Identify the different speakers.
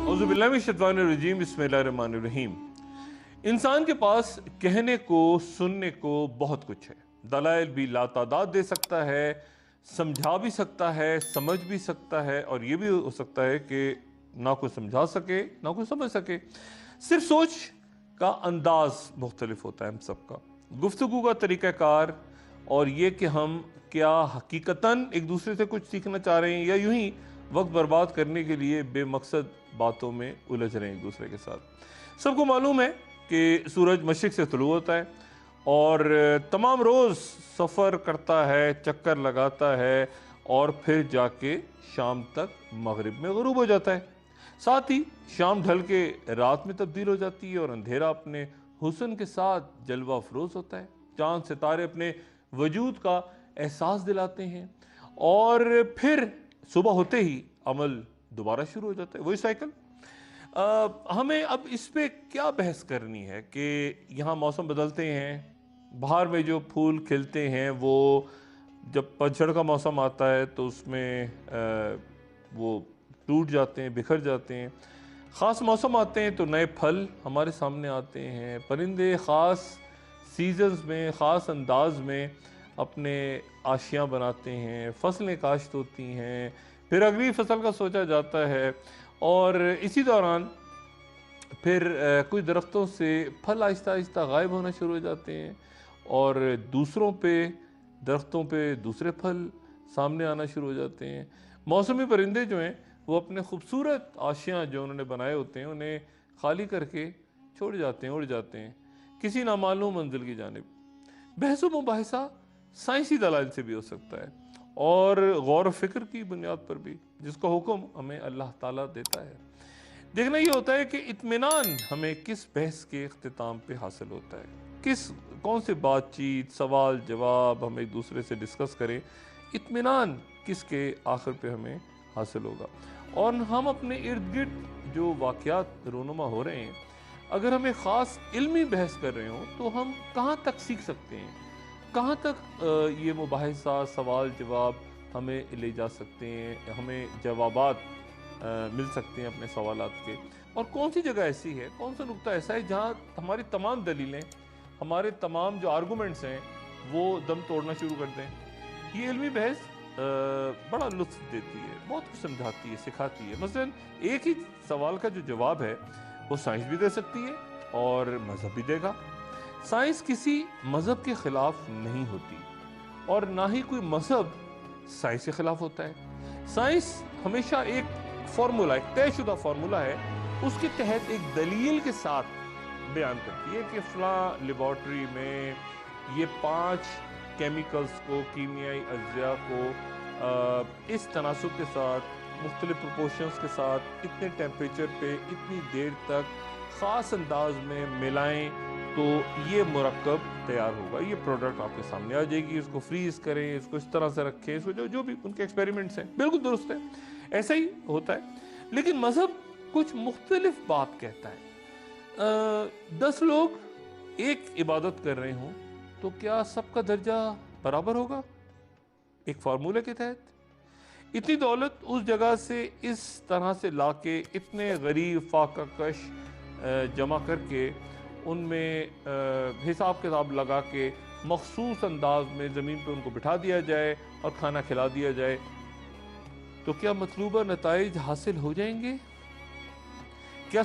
Speaker 1: औज़ुबिल्लाहिमिनश्शैतानिर्रजीम, बिस्मिल्लाहिर्रहमानिर्रहीम। इंसान के पास कहने को, सुनने को बहुत कुछ है। दलाइल भी लातादाद दे सकता है, समझा भी सकता है, समझ भी सकता है, और ये भी हो सकता है कि ना कोई समझा सके ना कोई समझ सके। सिर्फ सोच का अंदाज मुख्तलिफ होता है हम सबका, गुफ्तगू का तरीक़ाकार, और ये कि हम क्या हकीकतन एक दूसरे से कुछ सीखना चाह रहे हैं या यूं ही वक्त बर्बाद करने के लिए बेमकसद बातों में उलझ रहे हैं एक दूसरे के साथ। सबको मालूम है कि सूरज मशरिक से तुलू होता है और तमाम रोज़ सफ़र करता है, चक्कर लगाता है, और फिर जाके शाम तक मगरिब में गुरूब हो जाता है। साथ ही शाम ढल के रात में तब्दील हो जाती है और अंधेरा अपने हुस्न के साथ जलवा अफरोज़ होता है। चांद सितारे अपने वजूद का एहसास दिलाते हैं और फिर सुबह होते ही अमल दोबारा शुरू हो जाता है, वही साइकिल। हमें अब इस पे क्या बहस करनी है कि यहाँ मौसम बदलते हैं, बाहर में जो फूल खिलते हैं वो जब पतझड़ का मौसम आता है तो उसमें वो टूट जाते हैं, बिखर जाते हैं। ख़ास मौसम आते हैं तो नए फल हमारे सामने आते हैं। परिंदे ख़ास सीजन्स में, ख़ास अंदाज में अपने आशियाँ बनाते हैं, फसलें काश्त होती हैं, फिर अगली फसल का सोचा जाता है, और इसी दौरान फिर कुछ दरख्तों से फल आहिस्ता आहिस्ता गायब होना शुरू हो जाते हैं और दूसरों पे, दरख्तों पे दूसरे फल सामने आना शुरू हो जाते हैं। मौसमी परिंदे जो हैं वो अपने खूबसूरत आशियाँ जो उन्होंने बनाए होते हैं उन्हें खाली करके छोड़ जाते हैं, उड़ जाते हैं किसी नामालूम मंजिल की जानिब। बहस व मुबाहिसा साइंसी दलाइल से भी हो सकता है और गौर व फिक्र की बुनियाद पर भी, जिसका हुक्म हमें अल्लाह ताला देता है। देखना ये होता है कि इत्मीनान हमें किस बहस के इख्तिताम पे हासिल होता है, कौन सी बातचीत, सवाल जवाब हम एक दूसरे से डिस्कस करें, इत्मीनान किसके आखिर पे हमें हासिल होगा। और हम अपने इर्द गिर्द जो वाक़यात रोनुमा हो रहे हैं, अगर हमें ख़ास इल्मी बहस कर रहे हों तो हम कहाँ तक सीख सकते हैं, कहाँ तक ये मुबाहिसा, सवाल जवाब हमें ले जा सकते हैं, हमें जवाबात मिल सकते हैं अपने सवालात के, और कौन सी जगह ऐसी है, कौन सा नुक्ता ऐसा है जहाँ हमारी तमाम दलीलें, हमारे तमाम जो आर्गूमेंट्स हैं वो दम तोड़ना शुरू कर दें। ये इल्मी बहस बड़ा लुत्फ़ देती है, बहुत कुछ समझाती है, सिखाती है। मसलन एक ही सवाल का जो जवाब है वो साइंस भी दे सकती है और मज़हब भी देगा। साइंस किसी मज़हब के ख़िलाफ़ नहीं होती और ना ही कोई मज़हब साइंस के ख़िलाफ़ होता है। साइंस हमेशा एक फार्मूला, एक तयशुदा फार्मूला है, उसके तहत एक दलील के साथ बयान करती है कि फ़लाँ लेबॉर्ट्री में ये 5 केमिकल्स को, कीमियाई अज्जा को इस तनासुब के साथ, मुख्तलिफ प्रोपोर्शंस के साथ, इतने टेम्परेचर पे इतनी देर तक ख़ास अंदाज में मिलाएं तो ये मुरक्कब तैयार होगा, ये प्रोडक्ट आपके सामने आ जाएगी। इसको फ्रीज़ करें, इसको इस तरह से रखें, इसको जो भी उनके एक्सपेरिमेंट्स हैं बिल्कुल दुरुस्त है, ऐसा ही होता है। लेकिन मज़हब कुछ मुख्तलिफ बात कहता है। 10 लोग एक इबादत कर रहे हों तो क्या सबका दर्जा बराबर होगा एक फार्मूले के तहत? इतनी दौलत उस जगह से इस तरह से लाके इतने गरीब फाका कश जमा करके उनमें हिसाब किताब लगा के मखसूस अंदाज में ज़मीन पे उनको बिठा दिया जाए और खाना खिला दिया जाए तो क्या मतलूबा नताइज हासिल हो जाएंगे? क्या